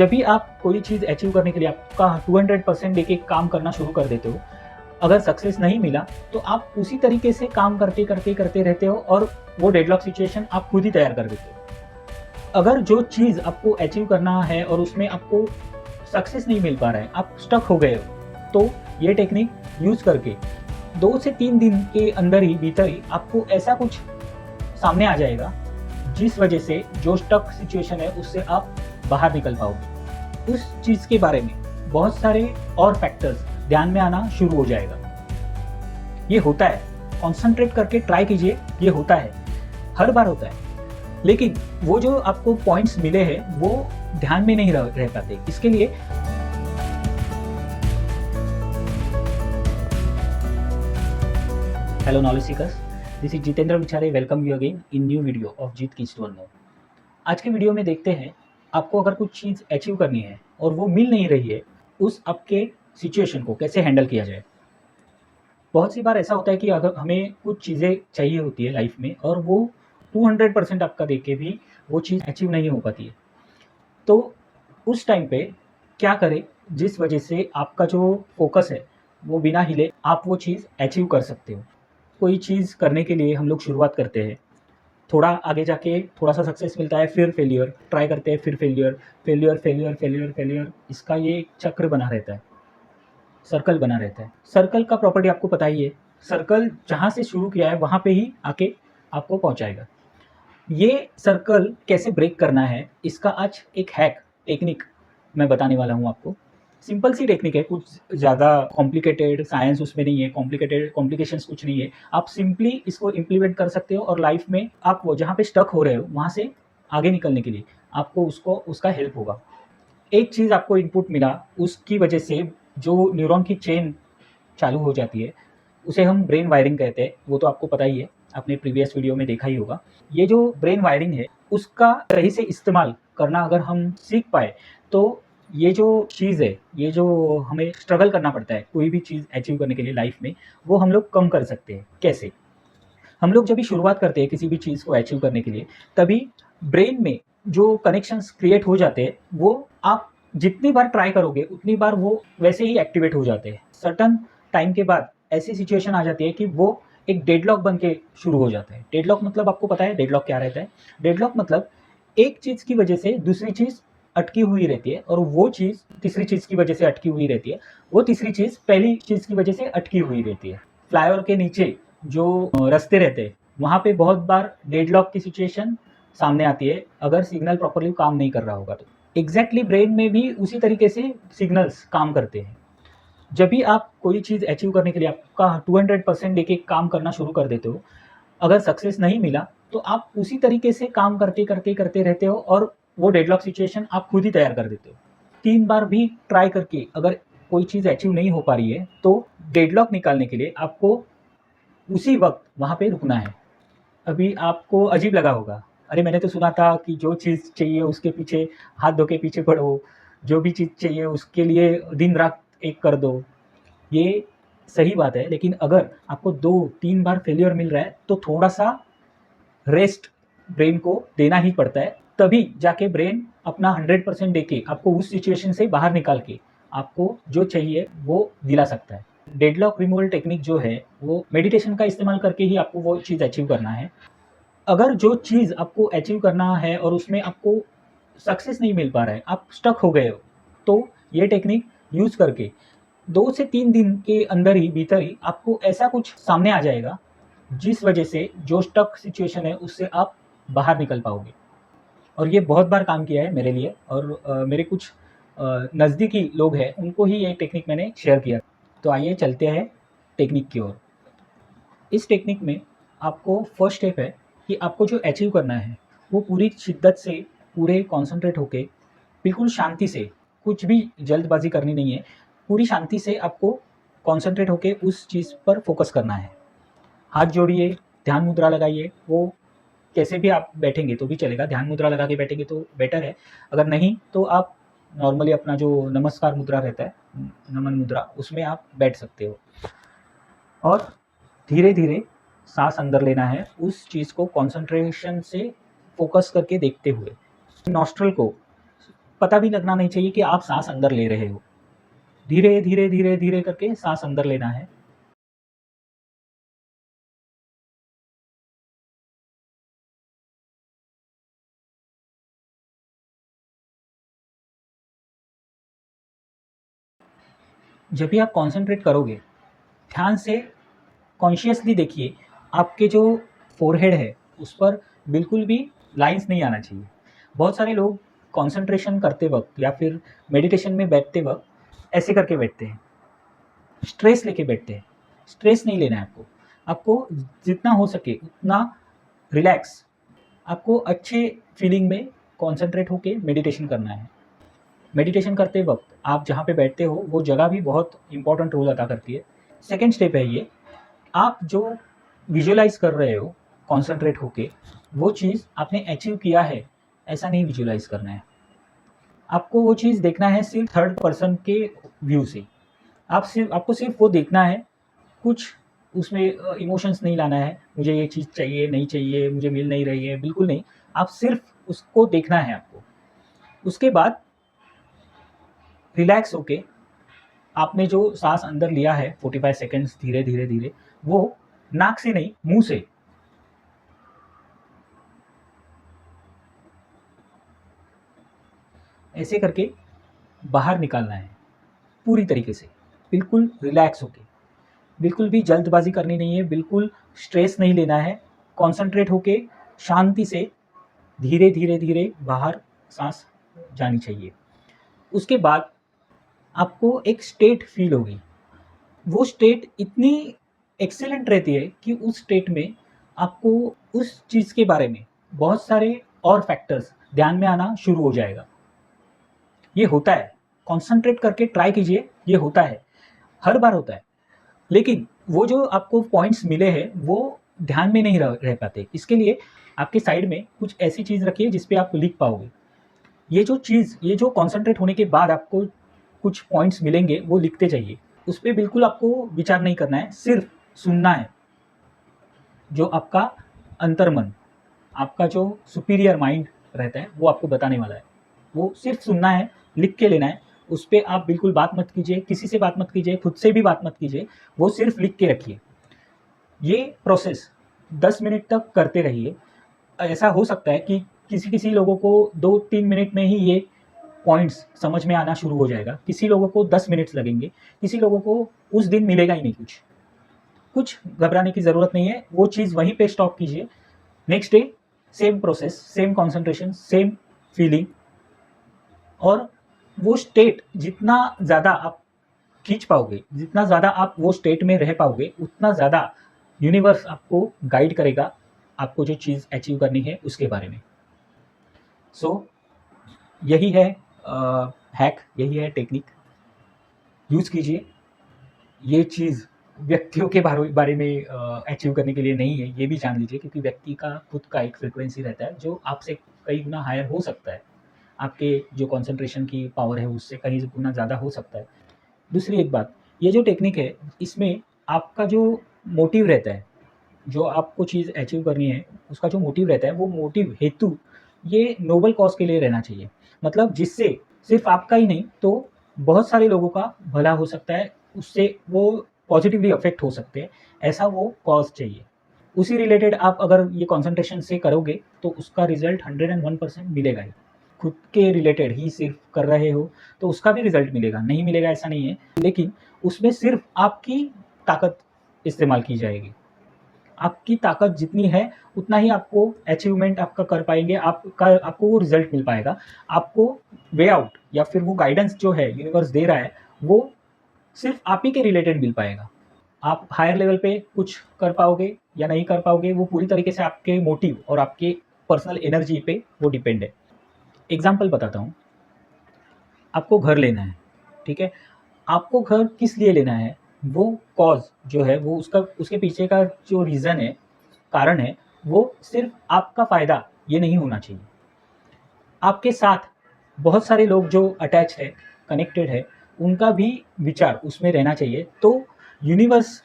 जब भी आप कोई चीज़ अचीव करने के लिए आपका 200% देके काम करना शुरू कर देते हो, अगर सक्सेस नहीं मिला तो आप उसी तरीके से काम करते रहते हो और वो डेडलॉक सिचुएशन आप खुद ही तैयार कर देते हो। अगर जो चीज़ आपको अचीव करना है और उसमें आपको सक्सेस नहीं मिल पा रहा है, आप स्टक हो गए हो, तो ये टेक्निक यूज़ करके 2 से 3 दिन के अंदर ही भीतर ही आपको ऐसा कुछ सामने आ जाएगा, जिस वजह से जो स्टक सिचुएशन है उससे आप बाहर निकल पाओगे। उस चीज़ के बारे में बहुत सारे और फैक्टर्स ध्यान में आना शुरू हो जाएगा। ये होता है, कॉन्सेंट्रेट करके ट्राई कीजिए, ये होता है, हर बार होता है। लेकिन वो जो आपको पॉइंट्स मिले हैं वो ध्यान में नहीं रह पाते। इसके लिए hello knowledge seekers, this is Jitendra Vichare, welcome you again in new video of Jeet keys to know. आज के वीडियो में देखते हैं, आपको अगर कुछ चीज़ अचीव करनी है और वो मिल नहीं रही है, उस आपके सिचुएशन को कैसे हैंडल किया जाए। बहुत सी बार ऐसा होता है कि अगर हमें कुछ चीज़ें चाहिए होती है लाइफ में और वो 200% आपका देख के भी वो चीज़ अचीव नहीं हो पाती है, तो उस टाइम पे क्या करें जिस वजह से आपका जो फोकस है वो बिना हिले आप वो चीज़ अचीव कर सकते हो। कोई चीज़ करने के लिए हम लोग शुरुआत करते हैं, थोड़ा आगे जाके थोड़ा सा सक्सेस मिलता है, फिर फेलियर, ट्राई करते हैं, फिर failure, failure failure failure failure, इसका ये एक चक्र बना रहता है, सर्कल बना रहता है। सर्कल का प्रॉपर्टी आपको पता ही है, सर्कल जहाँ से शुरू किया है वहाँ पे ही आके आपको पहुँचाएगा। ये सर्कल कैसे ब्रेक करना है, इसका आज एक हैक टेक्निक मैं बताने वाला हूँ आपको। सिंपल सी टेक्निक है, कुछ ज़्यादा कॉम्प्लिकेटेड साइंस उसमें नहीं है, कॉम्प्लिकेशंस कुछ नहीं है। आप सिंपली इसको इम्प्लीमेंट कर सकते हो और लाइफ में आप वो जहाँ पे स्टक हो रहे हो वहाँ से आगे निकलने के लिए आपको उसका हेल्प होगा। एक चीज़ आपको इनपुट मिला, उसकी वजह से जो न्यूरॉन की चेन चालू हो जाती है, उसे हम ब्रेन वायरिंग कहते हैं। वो तो आपको पता ही है, आपने प्रीवियस वीडियो में देखा ही होगा। ये जो ब्रेन वायरिंग है, उसका सही से इस्तेमाल करना अगर हम सीख पाए, तो ये जो चीज़ है, ये जो हमें स्ट्रगल करना पड़ता है कोई भी चीज़ अचीव करने के लिए लाइफ में, वो हम लोग कम कर सकते हैं। कैसे? हम लोग जब भी शुरुआत करते हैं किसी भी चीज़ को अचीव करने के लिए, तभी ब्रेन में जो कनेक्शंस क्रिएट हो जाते हैं, वो आप जितनी बार ट्राई करोगे उतनी बार वो वैसे ही एक्टिवेट हो जाते हैं। सर्टेन टाइम के बाद ऐसी सिचुएशन आ जाती है कि वो एक डेडलॉक बन के शुरू हो जाता है। डेडलॉक मतलब आपको पता है डेडलॉक क्या रहता है? डेडलॉक मतलब एक चीज़ की वजह से दूसरी चीज़ अटकी हुई रहती है और वो चीज़ तीसरी चीज़ की वजह से अटकी हुई रहती है। वो तीसरी चीज़ पहली चीज़ की वजह से अटकी हुई रहती है। फ्लाईओवर के नीचे जो रास्ते रहते हैं, वहाँ पे बहुत बार डेडलॉक की सिचुएशन सामने आती है, अगर सिग्नल प्रॉपर्ली काम नहीं कर रहा होगा तो। एग्जैक्टली ब्रेन में भी उसी तरीके से सिग्नल्स काम करते हैं। जब भी आप कोई चीज़ अचीव करने के लिए आपका 200% देके काम करना शुरू कर देते हो, अगर सक्सेस नहीं मिला तो आप उसी तरीके से काम करते रहते हो और वो डेडलॉक सिचुएशन आप खुद ही तैयार कर देते हो। 3 बार भी ट्राई करके अगर कोई चीज़ अचीव नहीं हो पा रही है, तो डेडलॉक निकालने के लिए आपको उसी वक़्त वहाँ पे रुकना है। अभी आपको अजीब लगा होगा, अरे मैंने तो सुना था कि जो चीज़ चाहिए उसके पीछे हाथ धो के पीछे पड़ो, जो भी चीज़ चाहिए उसके लिए दिन-रात एक कर दो। ये सही बात है, लेकिन अगर आपको 2-3 बार फेलियर मिल रहा है, तो थोड़ा-सा रेस्ट ब्रेन को देना ही पड़ता है। तभी जाके ब्रेन अपना 100% देके आपको उस सिचुएशन से बाहर निकाल के आपको जो चाहिए वो दिला सकता है। डेडलॉक रिमूवल टेक्निक जो है, वो मेडिटेशन का इस्तेमाल करके ही आपको वो चीज़ अचीव करना है। अगर जो चीज़ आपको अचीव करना है और उसमें आपको सक्सेस नहीं मिल पा रहा है, आप स्टक हो गए हो, तो ये टेक्निक यूज़ करके 2 से 3 दिन के अंदर ही भीतर ही आपको ऐसा कुछ सामने आ जाएगा, जिस वजह से जो स्टक सिचुएशन है उससे आप बाहर निकल पाओगे। और ये बहुत बार काम किया है मेरे लिए और मेरे कुछ नज़दीकी लोग हैं, उनको ही ये टेक्निक मैंने शेयर किया। तो आइए चलते हैं टेक्निक की ओर। इस टेक्निक में आपको फर्स्ट स्टेप है कि आपको जो अचीव करना है, वो पूरी शिद्दत से, पूरे कॉन्संट्रेट होके, बिल्कुल शांति से, कुछ भी जल्दबाज़ी करनी नहीं है, पूरी शांति से आपको कॉन्संट्रेट होके उस चीज़ पर फोकस करना है। हाथ जोड़िए, ध्यान मुद्रा लगाइए, वो कैसे भी आप बैठेंगे तो भी चलेगा, ध्यान मुद्रा लगा के बैठेंगे तो बेटर है। अगर नहीं तो आप नॉर्मली अपना जो नमस्कार मुद्रा रहता है, नमन मुद्रा, उसमें आप बैठ सकते हो। और धीरे-धीरे साँस अंदर लेना है, उस चीज़ को कॉन्संट्रेशन से फोकस करके देखते हुए। नॉस्ट्रल को पता भी लगना नहीं चाहिए कि आप सांस अंदर ले रहे हो। धीरे धीरे धीरे धीरे करके सांस अंदर लेना है। जब भी आप कॉन्सेंट्रेट करोगे, ध्यान से कॉन्शियसली देखिए, आपके जो फोरहेड है उस पर बिल्कुल भी लाइंस नहीं आना चाहिए। बहुत सारे लोग कंसंट्रेशन करते वक्त या फिर मेडिटेशन में बैठते वक्त ऐसे करके बैठते हैं, स्ट्रेस लेके बैठते हैं। स्ट्रेस नहीं लेना है आपको। आपको जितना हो सके उतना रिलैक्स, आपको अच्छे फीलिंग में कंसंट्रेट होके मेडिटेशन करना है। मेडिटेशन करते वक्त आप जहाँ पे बैठते हो वो जगह भी बहुत इंपॉर्टेंट रोल अदा करती है। सेकेंड स्टेप है ये, आप जो विजुअलाइज कर रहे हो कॉन्सेंट्रेट होके, वो चीज़ आपने अचीव किया है ऐसा नहीं विजुअलाइज करना है। आपको वो चीज़ देखना है सिर्फ थर्ड पर्सन के व्यू से। आपको सिर्फ वो देखना है, कुछ उसमें इमोशंस नहीं लाना है, मुझे ये चीज़ चाहिए नहीं चाहिए, मुझे मिल नहीं रही है, बिल्कुल नहीं। आप सिर्फ उसको देखना है आपको। उसके बाद रिलैक्स होके आपने जो सांस अंदर लिया है 45 सेकेंड्स धीरे धीरे धीरे, वो नाक से नहीं मुंह से ऐसे करके बाहर निकालना है पूरी तरीके से, बिल्कुल रिलैक्स होके। बिल्कुल भी जल्दबाजी करनी नहीं है, बिल्कुल स्ट्रेस नहीं लेना है। कॉन्सेंट्रेट होके शांति से धीरे धीरे धीरे बाहर सांस जानी चाहिए। उसके बाद आपको एक स्टेट फील होगी। वो स्टेट इतनी एक्सीलेंट रहती है कि उस स्टेट में आपको उस चीज़ के बारे में बहुत सारे और फैक्टर्स ध्यान में आना शुरू हो जाएगा। ये होता है, कॉन्सेंट्रेट करके ट्राई कीजिए, ये होता है, हर बार होता है। लेकिन वो जो आपको पॉइंट्स मिले हैं वो ध्यान में नहीं रह पाते। इसके लिए आपके साइड में कुछ ऐसी चीज़ रखिए जिस पे आप लिख पाओगे। ये जो कॉन्सेंट्रेट होने के बाद आपको कुछ पॉइंट्स मिलेंगे वो लिखते जाइए। उस पर बिल्कुल आपको विचार नहीं करना है, सिर्फ सुनना है। जो आपका अंतर्मन, आपका जो सुपीरियर माइंड रहता है वो आपको बताने वाला है। वो सिर्फ सुनना है, लिख के लेना है। उस पर आप बिल्कुल बात मत कीजिए, किसी से बात मत कीजिए, खुद से भी बात मत कीजिए। वो सिर्फ लिख के रखिए। ये प्रोसेस 10 मिनट तक करते रहिए। ऐसा हो सकता है कि किसी किसी लोगों को 2-3 मिनट में ही ये पॉइंट्स समझ में आना शुरू हो जाएगा, किसी लोगों को 10 मिनट्स लगेंगे, किसी लोगों को उस दिन मिलेगा ही नहीं कुछ। कुछ घबराने की ज़रूरत नहीं है, वो चीज़ वहीं पे स्टॉप कीजिए। Next day same process, same concentration, same feeling. और वो स्टेट जितना ज़्यादा आप खींच पाओगे, जितना ज़्यादा आप वो स्टेट में रह पाओगे, उतना ज़्यादा यूनिवर्स आपको गाइड करेगा आपको जो चीज़ अचीव करनी है उसके बारे में। सो यही है हैक, यही है टेक्निक, यूज़ कीजिए। ये चीज़ व्यक्तियों के बारे में अचीव करने के लिए नहीं है, ये भी जान लीजिए, क्योंकि व्यक्ति का खुद का एक फ्रीक्वेंसी रहता है जो आपसे कई गुना हायर हो सकता है। आपके जो कंसंट्रेशन की पावर है उससे कहीं गुना ज़्यादा हो सकता है। दूसरी एक बात, ये जो टेक्निक है इसमें आपका जो मोटिव रहता है, जो आपको चीज़ अचीव करनी है उसका जो मोटिव रहता है, वो मोटिव हेतु ये नोबल कॉज के लिए रहना चाहिए। मतलब जिससे सिर्फ आपका ही नहीं तो बहुत सारे लोगों का भला हो सकता है, उससे वो पॉजिटिवली अफेक्ट हो सकते हैं, ऐसा वो कॉज चाहिए। उसी रिलेटेड आप अगर ये कॉन्सेंट्रेशन से करोगे तो उसका रिजल्ट 101% मिलेगा ही। खुद के रिलेटेड ही सिर्फ कर रहे हो तो उसका भी रिजल्ट मिलेगा, नहीं मिलेगा ऐसा नहीं है, लेकिन उसमें सिर्फ आपकी ताकत इस्तेमाल की जाएगी। आपकी ताकत जितनी है उतना ही आपको अचीवमेंट आपका कर पाएंगे, आपको वो रिजल्ट मिल पाएगा। आपको वे आउट या फिर वो गाइडेंस जो है यूनिवर्स दे रहा है वो सिर्फ आप ही के रिलेटेड मिल पाएगा। आप हायर लेवल पे कुछ कर पाओगे या नहीं कर पाओगे वो पूरी तरीके से आपके मोटिव और आपके पर्सनल एनर्जी पे वो डिपेंड है। एग्जाम्पल बताता हूँ, आपको घर लेना है, ठीक है। आपको घर किस लिए लेना है, वो कॉज जो है वो उसके पीछे का जो रीज़न है, कारण है, वो सिर्फ आपका फ़ायदा ये नहीं होना चाहिए। आपके साथ बहुत सारे लोग जो अटैच है, कनेक्टेड है, उनका भी विचार उसमें रहना चाहिए। तो यूनिवर्स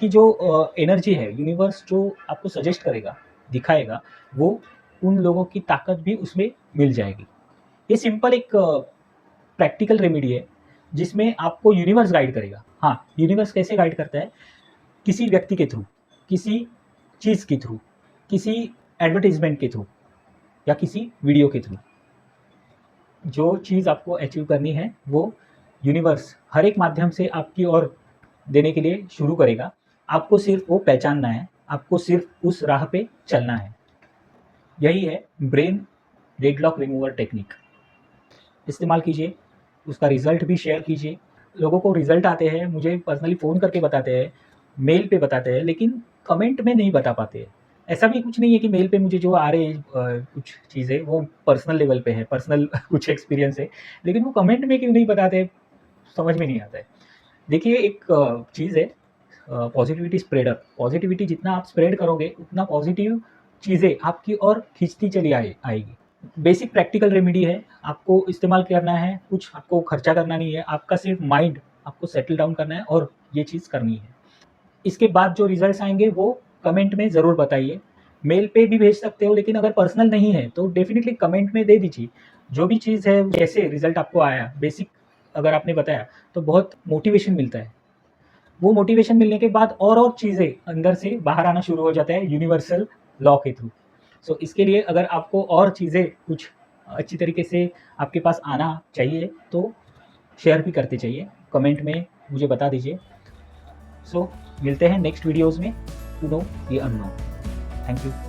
की जो एनर्जी है, यूनिवर्स जो आपको सजेस्ट करेगा, दिखाएगा, वो उन लोगों की ताकत भी उसमें मिल जाएगी। ये सिंपल एक प्रैक्टिकल रेमेडी है जिसमें आपको यूनिवर्स गाइड करेगा। हाँ, यूनिवर्स कैसे गाइड करता है? किसी व्यक्ति के थ्रू, किसी चीज़ के थ्रू, किसी एडवर्टाइजमेंट के थ्रू या किसी वीडियो के थ्रू। जो चीज़ आपको अचीव करनी है वो यूनिवर्स हर एक माध्यम से आपकी ओर देने के लिए शुरू करेगा। आपको सिर्फ वो पहचानना है, आपको सिर्फ उस राह पे चलना है। यही है ब्रेन डेडलॉक रिमूवर टेक्निक। इस्तेमाल कीजिए, उसका रिज़ल्ट भी शेयर कीजिए। लोगों को रिज़ल्ट आते हैं, मुझे पर्सनली फ़ोन करके बताते हैं, मेल पे बताते हैं, लेकिन कमेंट में नहीं बता पाते हैं। ऐसा भी कुछ नहीं है कि मेल पे मुझे जो आ रहे हैं कुछ चीज़ें वो पर्सनल लेवल पे है, पर्सनल कुछ एक्सपीरियंस है, लेकिन वो कमेंट में क्यों नहीं बताते, समझ में नहीं आता है। देखिए एक चीज़ है पॉजिटिविटी स्प्रेडर। पॉजिटिविटी जितना आप स्प्रेड करोगे उतना पॉजिटिव चीज़ें आपकी ओर खींचती चली आएगी। बेसिक प्रैक्टिकल रेमेडी है, आपको इस्तेमाल करना है, कुछ आपको खर्चा करना नहीं है, आपका सिर्फ माइंड आपको सेटल डाउन करना है और ये चीज़ करनी है। इसके बाद जो रिजल्ट्स आएंगे वो कमेंट में ज़रूर बताइए। मेल पे भी भेज सकते हो, लेकिन अगर पर्सनल नहीं है तो डेफिनेटली कमेंट में दे दीजिए। जो भी चीज़ है, कैसे रिजल्ट आपको आया, बेसिक अगर आपने बताया तो बहुत मोटिवेशन मिलता है। वो मोटिवेशन मिलने के बाद और चीज़ें अंदर से बाहर आना शुरू हो जाता है यूनिवर्सल लॉ के थ्रू। सो इसके लिए अगर आपको और चीज़ें कुछ अच्छी तरीके से आपके पास आना चाहिए तो शेयर भी करते चाहिए, कमेंट में मुझे बता दीजिए। सो मिलते हैं नेक्स्ट वीडियोज़ में। टू नो ये अननोन। Thank you.